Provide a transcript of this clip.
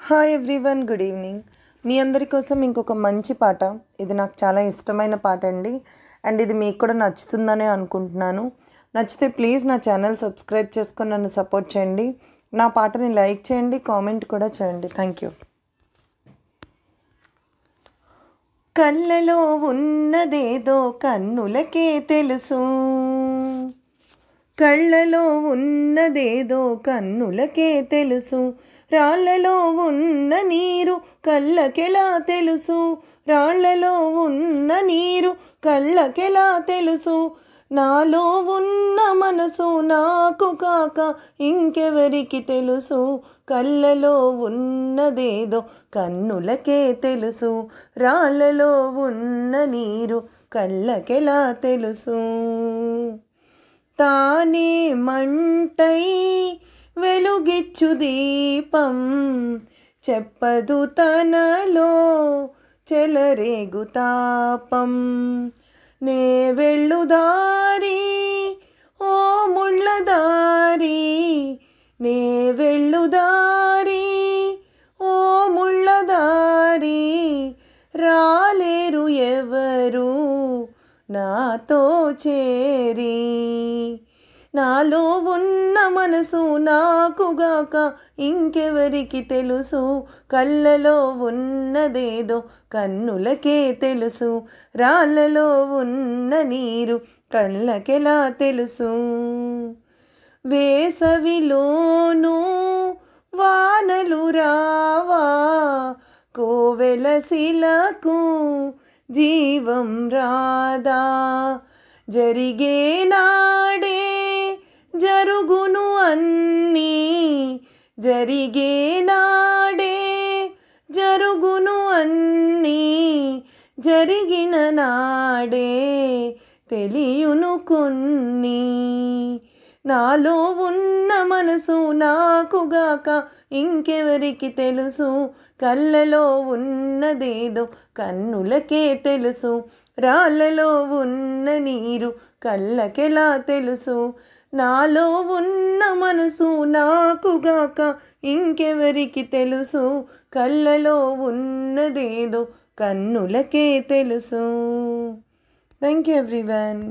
Hi everyone, good evening. మీ అందరి కోసం ఇంకొక మంచి పాట. ఇది నాకు చాలా ఇష్టమైన పాట అండి. అండ్ ఇది మీకు కూడా నచ్చుతుందనే అనుకుంటున్నాను. నచ్చితే ప్లీజ్ నా ఛానల్ సబ్స్క్రైబ్ చేసుకొని నన్ను సపోర్ట్ చేయండి. నా పాటని లైక్ చేయండి, కామెంట్ కూడా చేయండి. Thank you. కళ్ళలో ఉన్నదేదో కన్నులకే తెలుసు, కళ్ళలో ఉన్నదేదో కన్నులకే తెలుసు, రాళ్లలో ఉన్న నీరు కళ్ళకెలా తెలుసు, రాళ్లలో ఉన్న నీరు కళ్ళకెలా తెలుసు, నాలో ఉన్న మనసు నాకు కాక ఇంకెవరికి తెలుసు, కళ్ళలో ఉన్నదేదో కన్నులకే తెలుసు, రాళ్లలో ఉన్న నీరు కళ్ళకెలా తెలుసు. తానే మంటై వెలుగిచ్చు దీపం, చెప్పదు తనలో చెలరేగు తాపం, నే వెళ్ళుదారి ఓ ముళ్ళదారి, నే వెళ్ళుదారి ఓ ముళ్ళదారి, రాలేరు ఎవరు నాతో చేరి, నాలో ఉన్న మనసు నాకుగాక ఇంకెవరికి తెలుసు, కళ్ళలో ఉన్నదేదో కన్నులకే తెలుసు, రాళ్ళలో ఉన్న నీరు కళ్ళకెలా తెలుసు. వేసవిలోనూ వానలు రావా, కోవెలసిలకు జీవం రాదా, జరిగే నాడే జరుగును అన్నీ, జరిగే నాడే జరుగును అన్నీ, జరిగిన నాడే తెలియును కొన్ని, నాలో ఉన్న మనసు నాకుగాక ఇంకెవరికి తెలుసు, కళ్ళలో ఉన్నదేదో కన్నులకే తెలుసు, రాళ్లలో ఉన్న నీరు కళ్ళకెలా తెలుసు, నాలో ఉన్న మనసు నాకుగాక ఇంకెవరికి తెలుసు, కళ్ళలో ఉన్నదేదో కన్నులకే తెలుసు. Thank you everyone.